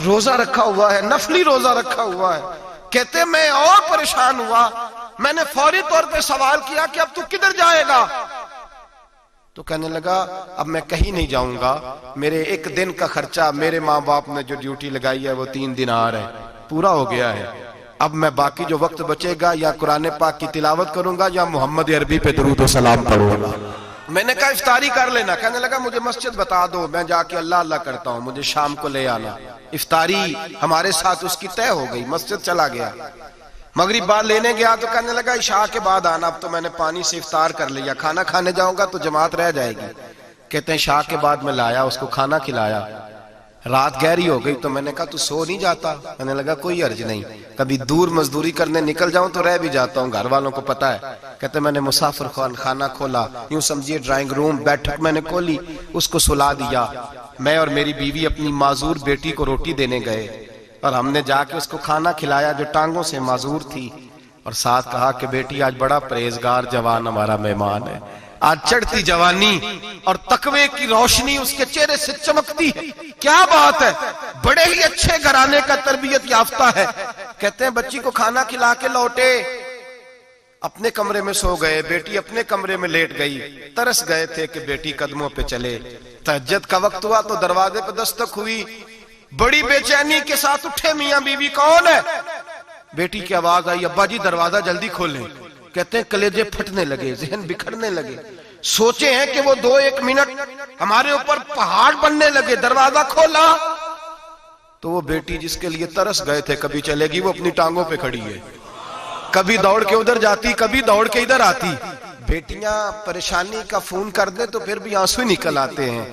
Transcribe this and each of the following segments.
روزہ رکھا ہوا ہے، نفلی روزہ رکھا ہوا ہے. کہتے میں اور پریشان ہوا، میں نے فوری طور پہ سوال کیا کہ اب تو کدھر جائے گا؟ تو کہنے لگا اب میں کہیں نہیں جاؤں گا، میرے ایک دن کا خرچہ میرے ماں باپ نے جو ڈیوٹی لگائی ہے وہ 3 دینار ہے، پورا ہو گیا ہے. اب میں باقی جو وقت بچے گا یا قرآن پاک کی تلاوت کروں گا یا محمد عربی پہ درود و سلام پڑھوں گا. میں نے کہا افطاری کر لینا. کہنے لگا مجھے مسجد بتا دو، میں جا کے اللہ اللہ کرتا ہوں، مجھے شام کو لے آنا. افطاری ہمارے ساتھ اس کی طے ہو گئی، مسجد چلا گیا. مغرب بعد لینے گیا تو کہنے لگا عشاء کے بعد آنا. اب تو میں نے پانی سے افطار کر لیا، کھانا کھانے جاؤں گا تو جماعت رہ جائے گی. کہتے ہیں عشاء کے بعد میں لایا، اس کو کھانا کھلایا. رات گہری ہو گئی تو میں نے کہا تو سو نہیں جاتا؟ کہنے لگا کوئی عرض نہیں، کبھی دور مزدوری کرنے نکل جاؤں تو رہ بھی جاتا ہوں، گھر والوں کو پتا ہے. کہتے میں نے مسافر خانہ کھولا، یوں سمجھیے ڈرائنگ روم بیٹھک میں نے کھولی، اس کو سلا دیا. میں اور میری بیوی اپنی معذور بیٹی کو روٹی دینے گئے اور ہم نے جا کے اس کو کھانا کھلایا جو ٹانگوں سے معذور تھی، اور ساتھ کہا کہ بیٹی آج بڑا پرہیزگار جوان ہمارا مہمان ہے، آج چڑھتی جوانی اور تقوی کی روشنی اس کے چہرے سے چمکتی ہے. کیا بات ہے، بڑے ہی اچھے گھرانے کا تربیت یافتہ ہے. کہتے ہیں بچی کو کھانا کھلا کے لوٹے، اپنے کمرے میں سو گئے، بیٹی اپنے کمرے میں لیٹ گئی. ترس گئے تھے کہ بیٹی قدموں پہ چلے. تہجد کا وقت ہوا تو دروازے پہ دستک ہوئی. بڑی بے چینی کے ساتھ اٹھے میاں بیوی، کون ہے؟ بیٹی کی آواز آئی ابا جی دروازہ جلدی کھولیں. کہتے ہیں کلیجے پھٹنے لگے، ذہن بکھرنے لگے. سوچے ہیں کہ وہ 2-1 منٹ ہمارے اوپر پہاڑ بننے لگے. دروازہ کھولا تو وہ بیٹی جس کے لیے ترس گئے تھے کبھی چلے گی، وہ اپنی ٹانگوں پہ کھڑی ہے. کبھی دوڑ کے ادھر جاتی، کبھی دوڑ کے ادھر آتی. بیٹیاں پریشانی کا فون کر دیں تو پھر بھی آنسو نکل آتے ہیں،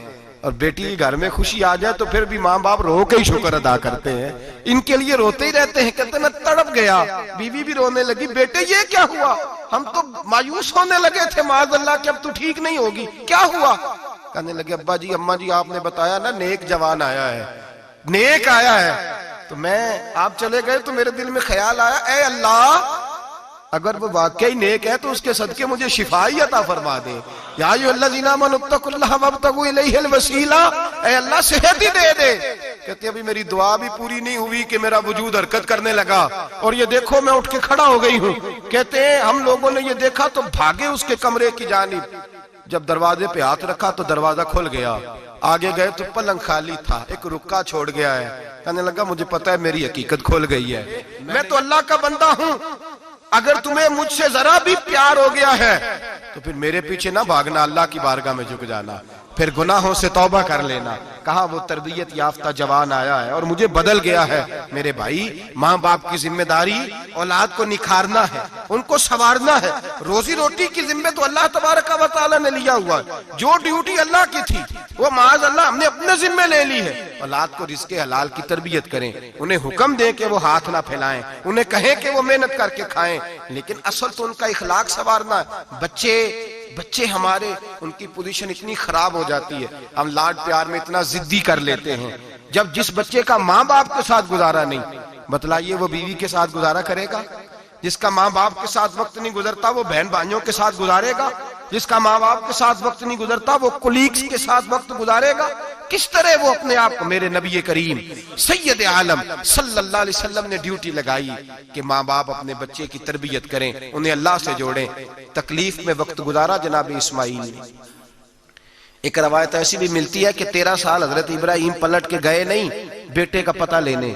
اور بیٹی گھر میں خوشی آ جائے تو پھر بھی ماں باپ رو کے ہی شکر ادا کرتے ہیں. ان کے لیے روتے ہی رہتے ہیں. کہتے میں تڑپ گیا. بیوی بھی رونے لگی، بیٹے یہ کیا ہوا؟ ہم تو مایوس ہونے لگے تھے معاذ اللہ کہ اب تو ٹھیک نہیں ہوگی، کیا ہوا؟ کہنے لگے ابا جی اماں جی آپ نے بتایا نا نیک جوان آیا ہے، نیک آیا ہے. تو میں آپ چلے گئے تو میرے دل میں خیال آیا اے اللہ اگر وہ واقعی نیک ہے تو اس کے صدقے مجھے شفائی عطا فرما دے. یا ایھا الذین آمنوا اتقوا اللہ وابتغوا الیہ الوسیلہ، اے اللہ صحت ہی دے دے. کہتے ابھی میری دعا بھی پوری نہیں ہوئی کہ میرا وجود حرکت کرنے لگا، اور یہ دیکھو میں اٹھ کے کھڑا ہو گئی ہوں. کہتے ہیں ہم لوگوں نے یہ دیکھا تو بھاگے اس کے کمرے کی جانب. جب دروازے پہ ہاتھ رکھا تو دروازہ کھل گیا. آگے گئے تو پلنگ خالی تھا، ایک رکا چھوڑ گیا ہے. کہنے لگا مجھے پتا ہے میری حقیقت کھل گئی ہے، میں تو اللہ کا بندہ ہوں. اگر تمہیں مجھ سے ذرا بھی پیار ہو گیا ہے تو پھر میرے پیچھے نہ بھاگنا، اللہ کی بارگاہ میں جھک جانا، پھر گناہوں سے توبہ کر لینا. کہا وہ تربیت یافتہ جوان آیا ہے اور مجھے بدل گیا ہے. میرے بھائی ماں باپ کی ذمہ داری اولاد کو نکھارنا ہے، ان کو سنوارنا ہے. روزی روٹی کی ذمہ تو اللہ تبارک و تعالی نے لیا ہوا ہے. جو ڈیوٹی اللہ کی تھی وہ معاذ اللہ ہم نے اپنے ذمہ لے لی ہے. اولاد کو رزق حلال کی تربیت کریں، انہیں حکم دیں کہ وہ ہاتھ نہ پھیلائیں، انہیں کہیں کہ وہ محنت کر کے کھائیں، لیکن اصل تو ان کا اخلاق سنوارنا ہے. بچے ہمارے ان کی پوزیشن اتنی خراب ہو جاتی ہے، ہم لاڈ پیار میں اتنا ضدی کر لیتے ہیں. جب جس بچے کا ماں باپ کے ساتھ گزارا نہیں، بتلائیے وہ بیوی کے ساتھ گزارا کرے گا؟ جس کا ماں باپ کے ساتھ وقت نہیں گزرتا وہ بہن بھائیوں کے ساتھ گزارے گا؟ جس کا ماں باپ کے ساتھ وقت نہیں گزرتا وہ کولیگز کے ساتھ وقت گزارے گا؟ کس طرح وہ اپنے آپ کو، میرے نبی کریم سید عالم صلی اللہ علیہ وسلم نے ڈیوٹی لگائی کہ ماں باپ اپنے بچے کی تربیت کریں، انہیں اللہ سے جوڑیں. تکلیف میں وقت گزارا جناب اسماعیل نے. ایک روایت ایسی بھی ملتی ہے کہ 13 سال حضرت ابراہیم پلٹ کے گئے نہیں بیٹے کا پتہ لینے،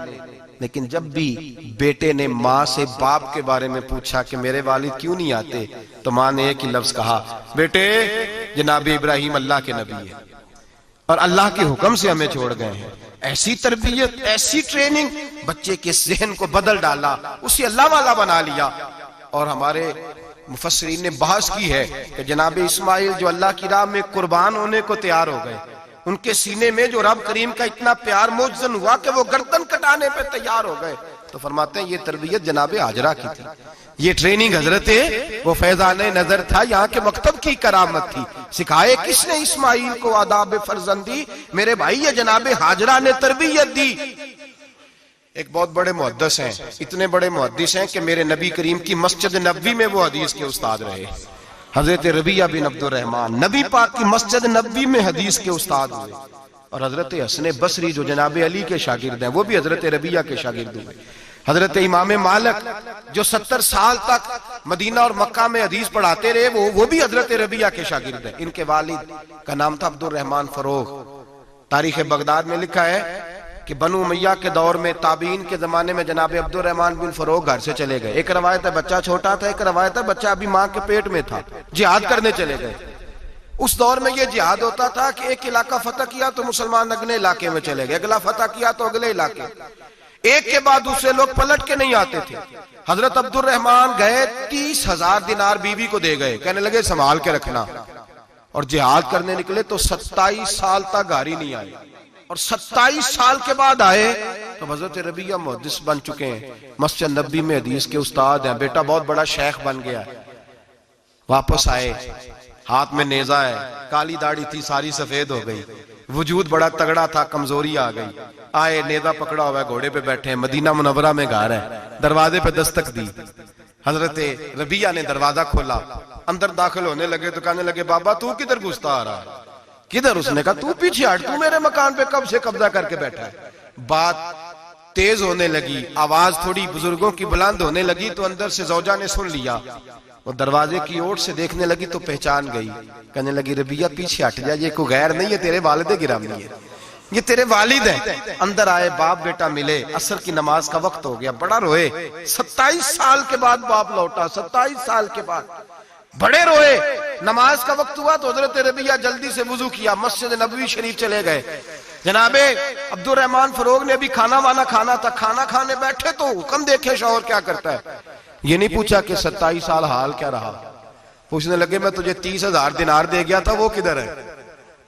لیکن جب بھی بیٹے نے ماں سے باپ کے بارے میں پوچھا کہ میرے والد کیوں نہیں آتے تو ماں نے ایک ہی لفظ کہا، بیٹے جناب ابراہیم اللہ کے نبی ہے اور اللہ کے حکم سے ہمیں چھوڑ گئے ہیں. ایسی تربیت، ایسی ٹریننگ بچے کے ذہن کو بدل ڈالا، اسے اللہ والا بنا لیا. اور ہمارے مفسرین نے بحث کی ہے کہ جناب اسماعیل جو اللہ کی راہ میں قربان ہونے کو تیار ہو گئے، ان کے سینے میں جو رب کریم کا اتنا پیار موجزن ہوا کہ وہ گردن کٹانے پہ تیار ہو گئے. تو فرماتے ہیں یہ تربیت جناب ہاجرہ کی تھی، یہ ٹریننگ حضرت وہ فیضان نظر تھا، یہاں کے مکتب کی کرامت تھی. سکھائے کس نے اسماعیل کو آداب فرزندی؟ میرے بھائی یہ جناب ہاجرہ نے تربیت دی. ایک بہت بڑے محدث ہیں، اتنے بڑے محدث ہیں کہ میرے نبی کریم کی مسجد نبوی میں وہ حدیث کے استاد رہے. حضرت ربیعہ بن عبد الرحمن نبی پاک کی مسجد نبوی میں حدیث کے استاد ہوئے. اور حضرت حسن بصری جو جناب علی کے شاگرد ہیں وہ بھی حضرت ربیہ کے شاگرد ہوئے. حضرت امام مالک جو 70 سال تک مدینہ اور مکہ میں حدیث پڑھاتے رہے وہ بھی حضرت ربیہ کے شاگرد ہیں. ان کے والد کا نام تھا عبد الرحمن فروغ. تاریخ بغداد میں لکھا ہے کہ بنو امیہ کے دور میں تابعین کے زمانے میں جناب عبد الرحمن بن فروغ گھر سے چلے گئے. ایک روایت ہے بچہ چھوٹا تھا, ایک روایت ہے بچہ ابھی ماں کے پیٹ میں تھا, جہاد کرنے چلے گئے. اس دور میں یہ جہاد ہوتا تھا کہ ایک علاقہ فتح کیا تو مسلمان اگلے علاقے میں چلے گئے, اگلا فتح کیا تو اگلے علاقے, ایک کے بعد دوسرے لوگ پلٹ کے نہیں آتے تھے. حضرت عبد الرحمن گئے 30,000 دینار بیوی کو دے گئے, کہنے لگے سنبھال کے رکھنا. اور جہاد کرنے نکلے تو 27 سال تک گھر ہی نہیں آئے, اور 27 سال کے بعد آئے تو حضرت ربیہ محدث بن چکے ہیں, مسجد نبی میں حدیث کے استاد ہیں, بیٹا بہت بڑا شیخ بن گیا. واپس آئے, ہاتھ میں نیزہ ہے, کالی داڑھی تھی ساری سفید ہو گئی, وجود بڑا تگڑا تھا, کمزوری آ گئی. آئے, نیزہ پکڑا ہوا ہے, گھوڑے پہ بیٹھے ہیں, مدینہ منورہ میں گھر ہے, دروازے پہ دستک دی. حضرت ربیہ نے دروازہ کھولا, اندر داخل ہونے لگے تو کہنے لگے بابا تو کدھر گھستا آ رہا ہے؟ کدھر؟ اس نے کہا تو پیچھے ہٹ, تو میرے مکان پہ کب سے قبضہ کر کے بیٹھا ہے. بات تیز ہونے لگی, آواز تھوڑی بزرگوں کی بلند ہونے لگی تو اندر سے زوجہ نے سن لیا. وہ دروازے کی اوٹ سے دیکھنے لگی تو پہچان گئی, کہنے لگی ربیہ پیچھے ہٹ جا, یہ کوئی غیر نہیں ہے, تیرے والد گرامی ہے, یہ تیرے والد ہیں. اندر آئے, باپ بیٹا ملے, عصر کی نماز کا وقت ہو گیا, بڑا روئے. 27 سال کے بعد باپ لوٹا, 27 سال کے بعد بڑے روئے. نماز کا وقت ہوا تو حضرت ربیہ جلدی سے وضو کیا, مسجد نبوی شریف چلے گئے. جناب عبد الرحمن فروغ نے بھی کھانا وانا کھانا تھا, کھانا کھانے بیٹھے تو حکم دیکھے شوہر کیا کرتا ہے. یہ نہیں پوچھا کہ 27 سال حال کیا رہا, پوچھنے لگے میں تجھے 30,000 دینار دے گیا تھا, وہ کدھر ہے؟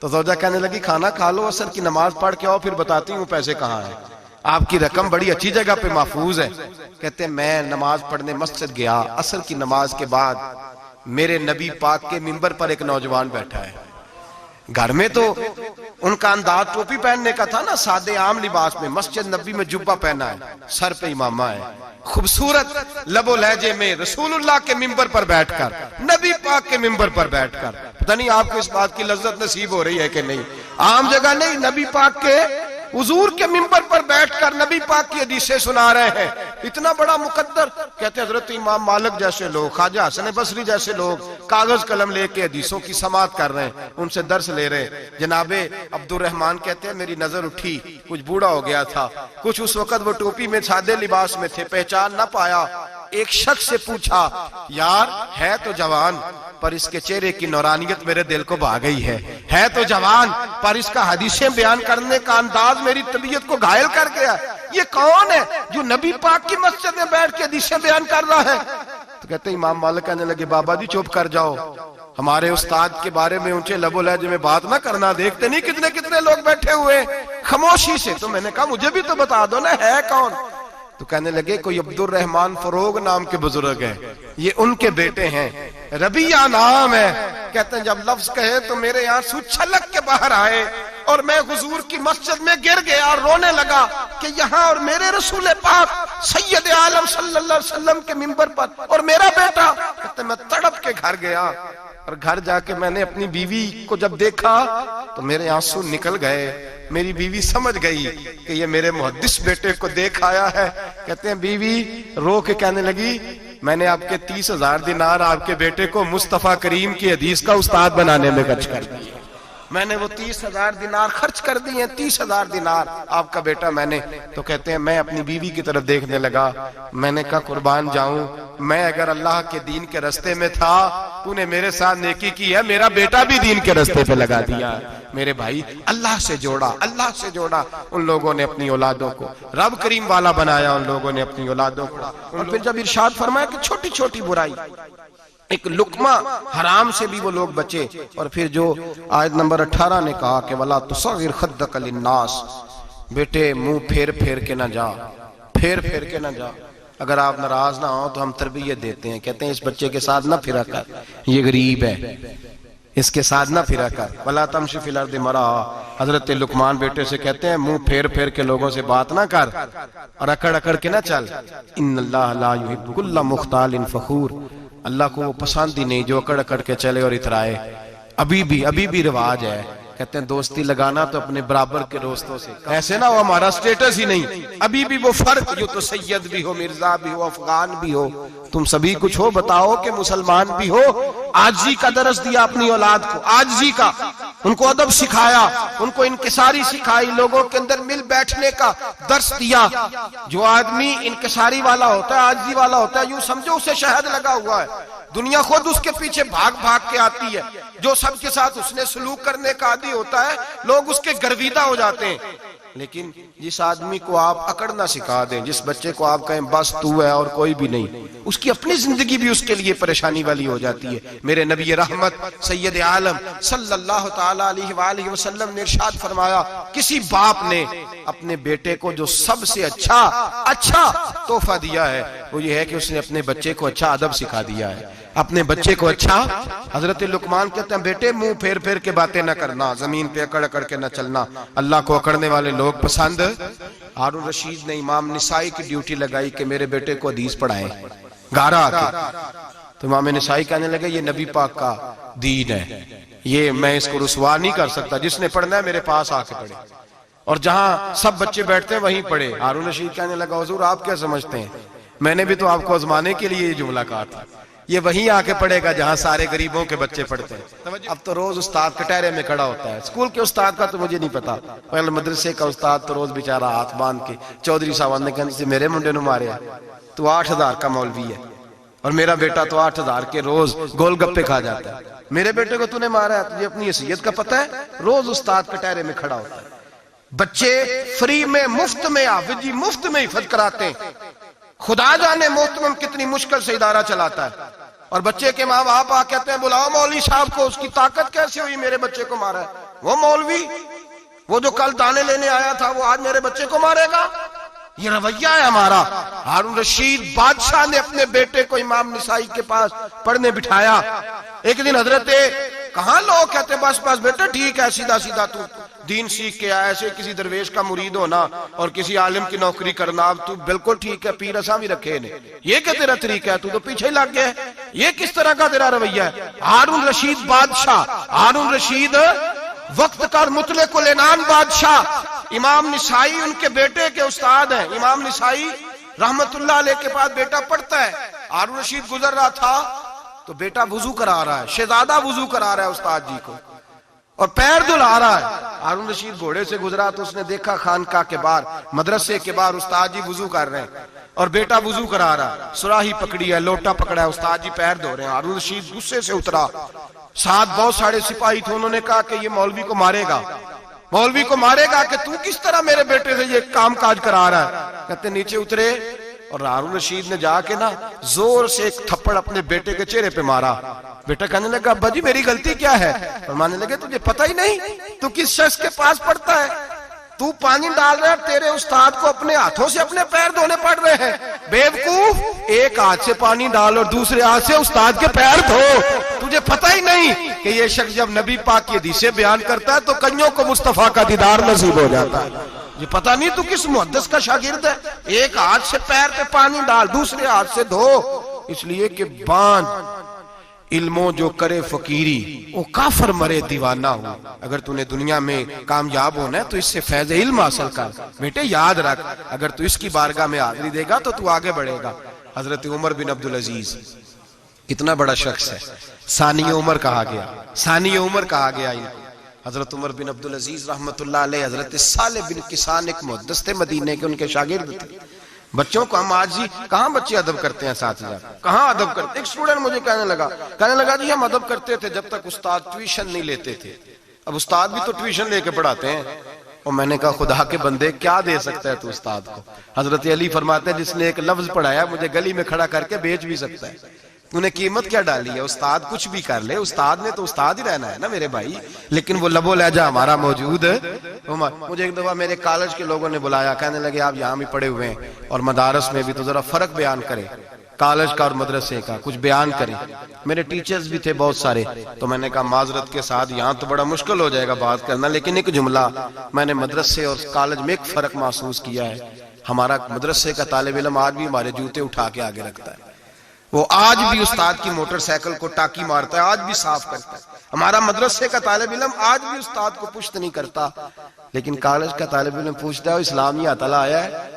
تو زوجہ کہنے لگی کھانا کھا لو, عصر کی نماز پڑھ کے آؤ, پھر بتاتی ہوں پیسے کہاں ہیں. آپ کی رقم بڑی اچھی جگہ پہ محفوظ ہے. کہتے ہیں میں نماز پڑھنے مسجد گیا, عصر کی نماز کے بعد میرے نبی پاک کے منبر پر ایک نوجوان بیٹھا ہے. گھر میں تو ان کا انداز ٹوپی پہننے کا تھا نا, سادے عام لباس میں, مسجد نبی میں جبہ پہنا ہے, سر پہ امامہ ہے, خوبصورت لب و لہجے میں رسول اللہ کے منبر پر بیٹھ کر, نبی پاک کے منبر پر بیٹھ کر. پتہ نہیں آپ کو اس بات کی لذت نصیب ہو رہی ہے کہ نہیں, عام جگہ نہیں, نبی پاک کے حضور کے منبر پر بیٹھ کر نبی پاک کی حدیثیں سنا رہے ہیں. اتنا بڑا مقدر. کہتے ہیں حضرت امام مالک جیسے لوگ, خواجہ حسن بصری جیسے لوگ کاغذ قلم لے کے حدیثوں کی سماعت کر رہے ہیں, ان سے درس لے رہے ہیں. جناب عبد الرحمن کہتے ہیں میری نظر اٹھی, کچھ بوڑھا ہو گیا تھا, کچھ اس وقت وہ ٹوپی میں سادے لباس میں تھے, پہچان نہ پایا. ایک شخص سے پوچھا یار ہے تو جوان پر اس کے چہرے کی نورانیت میرے دل کو بھا گئی ہے تو جوان پر اس کا حدیثیں بیان کرنے کا انداز میری طبیعت کو گھائل کر گیا. یہ کون ہے جو نبی پاک کی مسجد میں بیٹھ کے حدیثیں بیان کر رہا ہے؟ تو کہتے ہیں امام مالک کہنے لگے بابا جی چپ کر جاؤ, ہمارے استاد کے بارے میں اونچے لب و لہجے میں بات نہ کرنا, دیکھتے نہیں کتنے کتنے لوگ بیٹھے ہوئے خاموشی سے. تو میں نے کہا مجھے بھی تو بتا دو نا ہے کون. تو کہنے لگے کوئی عبد الرحمن فروغ نام کے بزرگ ہیں, یہ ان کے بیٹے ہیں, ربیہ نام ہے. کہتے ہیں جب لفظ کہے تو میرے آنسو چھلک کے باہر آئے اور میں حضور کی مسجد میں گر گیا اور رونے لگا کہ یہاں اور میرے رسول پاک سید عالم صلی اللہ علیہ وسلم کے منبر پر اور میرا بیٹا. کہتے ہیں میں تڑپ کے گھر گیا اور گھر جا کے میں نے اپنی بیوی کو جب دیکھا تو میرے آنسو نکل گئے. میری بیوی سمجھ گئی کہ یہ میرے محدث بیٹے کو دیکھ آیا ہے. کہتے ہیں بیوی رو کے کہنے لگی میں نے آپ کے 30,000 دینار آپ کے بیٹے کو مصطفیٰ کریم کی حدیث کا استاد بنانے میں خرچ کر دیے. میں نے وہ 30,000 دینار خرچ کر دیے, 30,000 دینار آپ کا بیٹا میں نے. تو کہتے ہیں میں اپنی بیوی کی طرف دیکھنے لگا, میں نے کہا قربان جاؤں, میں اگر اللہ کے دین کے رستے میں تھا تو نے میرے ساتھ نیکی کی ہے, میرا بیٹا بھی دین کے رستے پہ لگا دیا. میرے بھائی اللہ سے جوڑا, اللہ سے جوڑا ان لوگوں نے اپنی اولادوں کو, رب کریم والا بنایا ان لوگوں نے اپنی اولادوں کو. اور پھر جب ارشاد فرمایا کہ چھوٹی چھوٹی برائی, ایک لقمہ حرام سے بھی وہ لوگ بچے. اور پھر جو آیت نمبر 18 نے کہا کہ وَلَا تُصَغِّرْ خَدَّكَ لِلنَّاسِ, بیٹے منہ پھیر پھیر کے نہ جا, پھیر پھیر کے نہ جا. اگر آپ ناراض نہ ہوں تو ہم تربیت دیتے ہیں, کہتے ہیں اس بچے کے ساتھ نہ پھرا کر, یہ غریب ہے, اس کے ساتھ نہ پھرا کر. وَلَا تَمْشِ فِي الْأَرْضِ مَرَحًا, حضرت لقمان بیٹے سے کہتے ہیں منہ پھیر پھیر کے لوگوں سے بات نہ کر اور اکڑ اکڑ کے نہ چل. إِنَّ اللَّهَ لَا يُحِبُّ كُلَّ مُخْتَالٍ فَخُورٍ, اللہ کو وہ پسند ہی نہیں جو اکڑ اکڑ کے چلے اور اترائے. ابھی بھی رواج ہے, کہتے ہیں دوستی لگانا تو اپنے برابر کے دوستوں سے، ایسے نہ وہ ہمارا سٹیٹس ہی نہیں، ابھی بھی وہ فرق، جو تو سید بھی ہو، مرزا بھی ہو، افغان بھی ہو، تم سبھی کچھ ہو، بتاؤ کہ مسلمان بھی ہو۔ عاجزی کا درس دیا اپنی اولاد کو، عاجزی کا، ان کو ادب سکھایا، ان کو انکساری سکھائی، لوگوں کے اندر مل بیٹھنے کا درس دیا۔ جو آدمی انکساری والا ہوتا ہے، عاجزی والا ہوتا ہے، یوں سمجھو اسے شہد لگا ہوا ہے، دنیا خود اس کے پیچھے بھاگ بھاگ کے آتی ہے۔ جو سب کے ساتھ اس نے سلوک کرنے کا عادی ہوتا ہے، لوگ اس کے گرویدہ ہو جاتے ہیں۔ لیکن جس آدمی کو آپ اکڑنا سکھا دیں، جس بچے کو آپ کہیں بس تو ہے اور کوئی بھی نہیں، اس کی اپنی زندگی بھی اس کے لیے پریشانی والی ہو جاتی ہے۔ میرے نبی رحمت سید عالم صلی اللہ تعالی علیہ وآلہ وسلم نے ارشاد فرمایا، کسی باپ نے اپنے بیٹے کو جو سب سے اچھا تحفہ دیا ہے وہ یہ ہے کہ اس نے اپنے بچے کو اچھا ادب سکھا دیا ہے، اپنے بچے کو اچھا۔ حضرت لقمان کہتے ہیں بیٹے منہ پھیر پھیر کے باتیں نہ کرنا، زمین پہ اکڑ اکڑ کے نہ چلنا، اللہ کو اکڑنے والے لوگ پسند۔ ہارون رشید نے امام نسائی کی ڈیوٹی لگائی کہ میرے بیٹے کو حدیث پڑھائیں گارا آ کے، تو امام نسائی کہنے لگے یہ نبی پاک کا دین ہے، یہ میں اس کو رسوا نہیں کر سکتا، جس نے پڑھنا ہے میرے پاس آ کے پڑھے، اور جہاں سب بچے بیٹھتے ہیں وہیں پڑھے۔ ہارون رشید کہنے لگا حضور آپ کیا سمجھتے ہیں، میں نے بھی تو آپ کو آزمانے کے لیے یہ جملہ کہا تھا، یہ وہیں آ کے پڑھے گا جہاں سارے غریبوں کے بچے پڑھتے ہیں۔ اب تو روز استاد کٹہرے میں کھڑا ہوتا ہے، اسکول کے استاد کا تو مجھے نہیں پتا، پہلے مدرسے کا استاد تو روز بیچارہ ہاتھ باندھ کے چودھری صاحب نے کہنے سے میرے منڈے نو مارے، تو 8,000 کا مولوی ہے اور میرا بیٹا تو 8,000 کے روز گول گپے کھا جاتا ہے، میرے بیٹے کو تو نے مارا ہے، تجھے اپنی حیثیت کا پتہ ہے؟ روز استاد کٹہرے میں کھڑا ہوتا ہے۔ بچے فری میں، مفت میں، حافظ جی مفت میں حفظ کراتے ہیں، خدا جانے محترم کتنی مشکل سے ادارہ چلاتا ہے، اور بچے کے ماں باپ آ کہتے ہیں بلاؤ مولوی صاحب کو، اس کی طاقت کیسے ہوئی میرے بچے کو مارا ہے؟ وہ مولوی وہ جو کل دانے لینے آیا تھا وہ آج میرے بچے کو مارے گا؟ یہ رویہ ہے ہمارا۔ ہارون رشید بادشاہ نے اپنے بیٹے کو امام نسائی کے پاس پڑھنے بٹھایا۔ ایک دن حضرت کہاں لوگ کہتے بس بس بیٹا ٹھیک ہے، سیدھا سیدھا تو دین سیکھ کے آیا، ایسے کسی درویش کا مرید ہونا اور کسی عالم کی نوکری کرنا، اب تو بالکل ٹھیک ہے، پیر اساں بھی رکھے نے، یہ کہ تیرا طریقہ ہے، تو پیچھے ہی لگ گیا ہے، یہ کس طرح کا تیرا رویہ ہے؟ ہارون رشید بادشاہ، ہارون رشید وقت کا مطلق العنان بادشاہ، امام نسائی ان کے بیٹے کے استاد ہیں، امام نسائی رحمت اللہ علیہ کے پاس بیٹا پڑھتا ہے۔ ہارون رشید گزر رہا تھا تو بیٹا وضو کرا رہا ہے، شہزادہ وضو کرا رہا ہے استاد جی کو، اور پیر دھلا رہا ہے۔ ہارون رشید گھوڑے سے گزرا تو اس نے دیکھا خانقاہ کے باہر، مدرسے کے باہر استاد جی وضو کر رہے ہیں اور بیٹا وضو کرا رہا ہے، سراہی پکڑی ہے، لوٹا پکڑا ہے، استاد جی پیر دھو رہے ہیں۔ ہارون رشید غصے سے اترا، ساتھ بہت سارے سپاہی تھے، انہوں نے کہا کہ یہ مولوی کو مارے گا، مولوی کو مارے گا کہ تو کس طرح میرے بیٹے سے یہ کام کاج کرا رہا ہے؟ کہتے نیچے اترے اور ہارون رشید نے جا کے نا زور سے ایک تھپڑ اپنے بیٹے کے چہرے پہ مارا۔ بیٹا کہنے لگا ابا جی میری غلطی کیا ہے؟ فرمانے لگے تجھے پتہ ہی نہیں تو کس شخص کے پاس پڑھتا ہے؟ تو پانی ڈال رہا ہے، تیرے استاد کو اپنے ہاتھوں سے اپنے پیر دھونے پڑ رہے ہیں، بیوقوف، ایک ہاتھ سے پانی ڈال اور دوسرے ہاتھ سے استاد کے پیر دھو، تجھے پتہ ہی نہیں کہ یہ شخص جب نبی پاک کی حدیثیں بیان کرتا ہے تو کئیوں کو مصطفیٰ کا دیدار نصیب ہو جاتا ہے۔ یہ پتہ نہیں تو کس محدث کا شاگرد ہے، ایک ہاتھ سے پیر پہ پانی ڈال دوسرے ہاتھ سے دھو، اس لیے کہ باندھ علموں جو کرے فقیری وہ کافر مرے دیوانہ ہو۔ اگر تو نے دنیا میں کامیاب ہونا ہے تو اس سے فیض علم حاصل کر، بیٹے یاد رکھ، اگر تو اس کی بارگاہ میں حاضری دے گا تو آگے بڑھے گا۔ حضرت عمر بن عبدالعزیز کتنا بڑا شخص ہے، ثانی عمر کہا گیا، ثانی عمر کہا گیا۔ حضرت عمر بن عبدالعزیز رحمت اللہ علیہ، حضرت صالح بن کسان ایک محدث تھے مدینے کے، ان کے شاگرد تھے۔ بچوں کو ہم آج ہی کہاں بچے ادب کرتے ہیں، اساتذہ کہاں ادب کرتے؟ ایک اسٹوڈنٹ مجھے کہنے لگا جی ہم ادب کرتے تھے جب تک استاد ٹیوشن نہیں لیتے تھے، اب استاد بھی تو ٹیوشن لے کے پڑھاتے ہیں۔ اور میں نے کہا خدا کے بندے کیا دے سکتا ہے تو استاد کو؟ حضرت علی فرماتے ہیں جس نے ایک لفظ پڑھایا مجھے گلی میں کھڑا کر کے بیچ بھی سکتا ہے، تو نے قیمت کیا ڈالی ہے؟ استاد کچھ بھی کر لے، استاد نے تو استاد ہی رہنا ہے نا میرے بھائی، لیکن وہ لب و لہجہ ہمارا موجود ہے۔ مجھے ایک دفعہ میرے کالج کے لوگوں نے بلایا، کہنے لگے آپ یہاں بھی پڑھے ہوئے ہیں اور مدارس میں بھی، تو ذرا فرق بیان کریں کالج کا اور مدرسے کا، کچھ بیان کریں۔ میرے ٹیچرز بھی تھے بہت سارے، تو میں نے کہا معذرت کے ساتھ یہاں تو بڑا مشکل ہو جائے گا بات کرنا، لیکن ایک جملہ میں نے مدرسے اور کالج میں ایک فرق محسوس کیا ہے، ہمارا مدرسے کا طالب علم آج بھی ہمارے جوتے اٹھا کے آگے رکھتا ہے، وہ آج بھی استاد کی موٹر سائیکل کو ٹاکی مارتا ہے، آج بھی صاف کرتا ہے، ہمارا مدرسے کا طالب علم آج بھی استاد کو پشت نہیں کرتا، لیکن کالج کا طالب علم پوچھتا ہے اسلامی اتلا آیا ہے،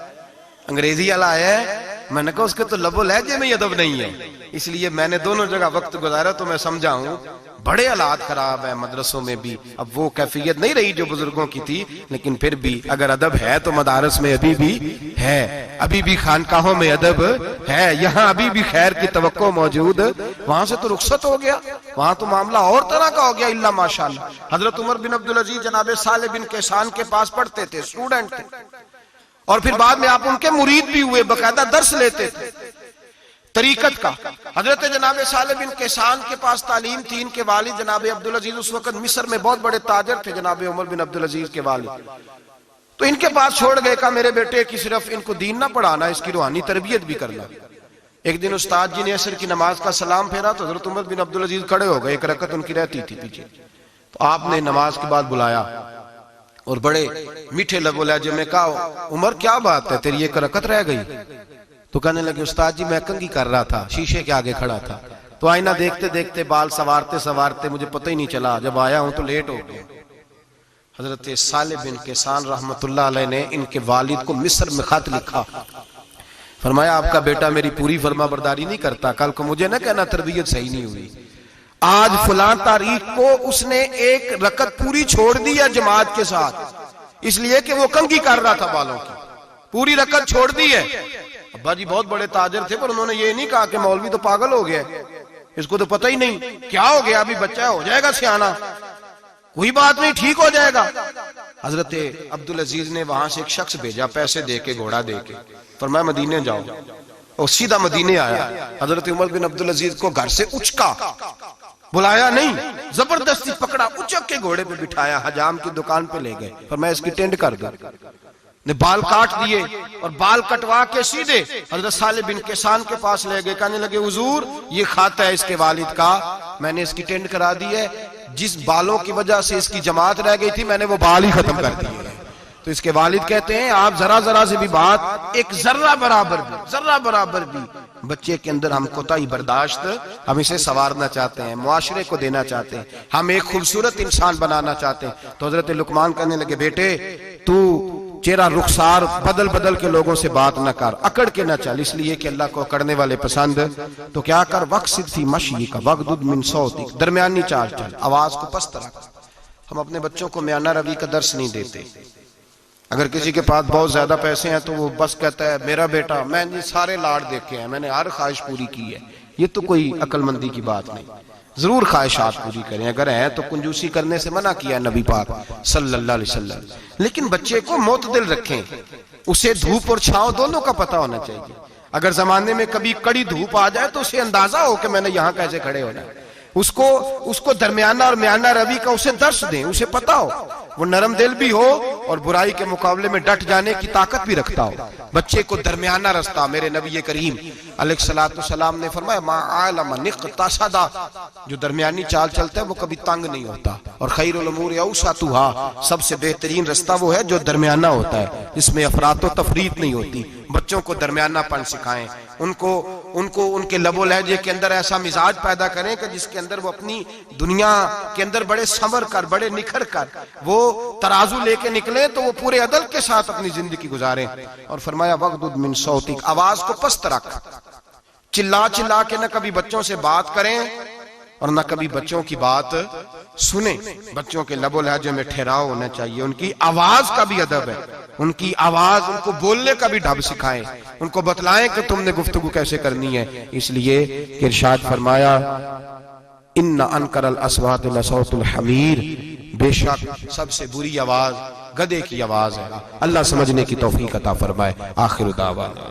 انگریزی والا آیا ہے؟ میں نے کہا اس کے تو لب و لہجے میں ادب نہیں ہے۔ اس لیے میں نے دونوں جگہ وقت گزارا تو میں سمجھا ہوں بڑے حالات خراب ہیں مدرسوں میں بھی۔ اب وہ کیفیت نہیں رہی جو بزرگوں کی تھی، لیکن پھر بھی اگر ادب ہے تو مدارس میں ابھی بھی ہے، ابھی بھی خانقاہوں میں ادب ہے، یہاں ابھی بھی خیر کی توقع موجود۔ وہاں سے تو رخصت ہو گیا، وہاں تو معاملہ اور طرح کا ہو گیا الا ماشاءاللہ۔ حضرت عمر بن عبدالعزیز جناب صالح بن کیسان کے پاس پڑھتے تھے، اسٹوڈنٹ تھے، اور پھر بعد میں آپ ان کے مرید بھی ہوئے، باقاعدہ درس لیتے تھے طریقت کا۔ حضرت جناب صالح بن کیسان کے پاس تعلیم تھی، ان کے والد جناب عبدالعزیز اس وقت مصر میں بہت بڑے تاجر تھے، جناب عمر بن عبدالعزیز کے والد۔ تو ان کے پاس چھوڑ گئے، کہا میرے بیٹے کی صرف ان کو دین نہ پڑھانا، اس کی روحانی تربیت بھی کرنا۔ ایک دن استاد جی نے عصر کی نماز کا سلام پھیرا تو حضرت عمر بن عبدالعزیز کھڑے ہو گئے، ایک رکعت ان کی رہتی تھی پیچھے، تو آپ نے نماز کے بعد بلایا اور بڑے میٹھے لب و لہجے میں کہا عمر کیا بات ہے تیری ایک رکعت رہ گئی؟ تو کہنے لگے استاد جی میں کنگھی کر رہا تھا، شیشے کے آگے کھڑا تھا، تو آئینہ دیکھتے دیکھتے بال سوارتے سوارتے مجھے پتہ ہی نہیں چلا، جب آیا ہوں تو لیٹ ہو گیا۔ حضرت صالح بن کیسان رحمت اللہ علیہ نے ان کے والد کو مصر میں خط لکھا، فرمایا آپ کا بیٹا میری پوری فرما برداری نہیں کرتا، کل کو مجھے نہ کہنا تربیت صحیح نہیں ہوئی۔ آج فلاں تاریخ کو اس نے ایک رکعت پوری چھوڑ دی ہے جماعت کے ساتھ، اس لیے کہ وہ کنگھی کر رہا تھا بالوں کی، پوری رکعت چھوڑ دی ہے۔ ابا جی بہت بڑے تاجر تھے، پر انہوں نے یہ نہیں کہا کہ مولوی تو پاگل ہو گیا، اس کو تو پتہ ہی نہیں کیا ہو گیا، ابھی بچہ ہو جائے گا سیانا، کوئی بات نہیں ٹھیک ہو جائے گا۔ حضرت عبدالعزیز نے وہاں سے ایک شخص بھیجا، پیسے دے کے گھوڑا دے کے، فرمایا مدینے جاؤ، اور سیدھا مدینے آیا۔ حضرت عمر بن عبدالعزیز کو گھر سے اچکا، بلایا نہیں، زبردستی پکڑا، اچک کے گھوڑے پہ بٹھایا، حجام کی دکان پہ لے گئے، فرمایا اس کی ٹینڈ کر دو، نے بال کاٹ دیے اور بال کٹوا کے سیدھے حضرت صالح بن کیسان کے پاس لے گئے، کہنے لگے حضور یہ خاتا ہے اس کے والد کا، میں نے اس کی ٹینڈ کرا دی ہے، جس بالوں کی وجہ سے اس کی جماعت رہ گئی تھی میں نے وہ بال ہی ختم کر دیے۔ تو اس کے والد کہتے ہیں آپ ذرا سے بھی بات، ایک ذرہ برابر بھی بچے کے اندر ہم کوتاہی برداشت، ہم اسے سنوارنا چاہتے ہیں، معاشرے کو دینا چاہتے ہیں، ہم ایک خوبصورت انسان بنانا چاہتے ہیں۔ تو حضرت لقمان کہنے لگے بیٹے تو چہرہ رخسار بدل کے لوگوں سے بات نہ کر، اکڑ کے نہ چل، اس لیے کہ اللہ کو اکڑنے والے پسند۔ تو کیا کر وقصد فی مشی کا وغضض من صوتک، درمیانی چال چل، آواز کو پست رکھ۔ ہم اپنے بچوں کو میانہ روی کا درس نہیں دیتے۔ اگر کسی کے پاس بہت زیادہ پیسے ہیں تو وہ بس کہتا ہے میرا بیٹا، میں نے سارے لاڑ دیکھے ہیں، میں نے ہر خواہش پوری کی ہے، یہ تو کوئی عقل مندی کی بات نہیں۔ ضرور خواہشات پوری کریں، اگر ہیں تو کنجوسی کرنے سے منع کیا نبی پاک صلی اللہ علیہ وسلم، لیکن بچے کو معتدل رکھیں، اسے دھوپ اور چھاؤں دونوں کا پتہ ہونا چاہیے۔ اگر زمانے میں کبھی کڑی دھوپ آ جائے تو اسے اندازہ ہو کہ میں نے یہاں کیسے کھڑے ہونا ہے، اس کو درمیانہ اور میانہ روی کا اسے درس دیں، اسے پتہ ہو، وہ نرم دل بھی ہو اور برائی کے مقابلے میں ڈٹ جانے کی طاقت بھی رکھتا ہو۔ بچے کو درمیانہ رستہ، میرے نبی کریم علیہ السلام نے فرمایا ما عالم نقتصد، جو درمیانی چال چلتا ہے وہ کبھی تنگ نہیں ہوتا، اور خیر الامور اوسطھا، سب سے بہترین رستہ وہ ہے جو درمیانہ ہوتا ہے، جس میں افراط و تفریط نہیں ہوتی۔ بچوں کو درمیانہ پن سکھائیں، ان کے لب و لہجے کے اندر ایسا مزاج پیدا کریں کہ جس کے اندر وہ اپنی دنیا کے اندر بڑے سنور کر، بڑے نکھر کر وہ ترازو لے کے نکلیں تو وہ پورے عدل کے ساتھ اپنی زندگی گزاریں۔ اور فرمایا وغضض من صوتک، آواز کو پست رکھ، چلا کے نہ کبھی بچوں سے بات کریں اور نہ کبھی بچوں کی بات سنیں۔ بچوں کے لب و لہجے میں ٹھہراؤ ہونا چاہیے، ان کی آواز کا بھی ادب ہے، ان کی آواز، ان کو بولنے کا بھی ڈھب سکھائیں، ان کو بتلائیں کہ تم نے گفتگو کیسے کرنی ہے۔ اس لیے کہ ارشاد فرمایا ان انکر الاصوات لصوت الحمیر، بے شک سب سے بری آواز گدھے کی آواز ہے۔ اللہ سمجھنے کی توفیق عطا فرمائے۔ آخر دعوانا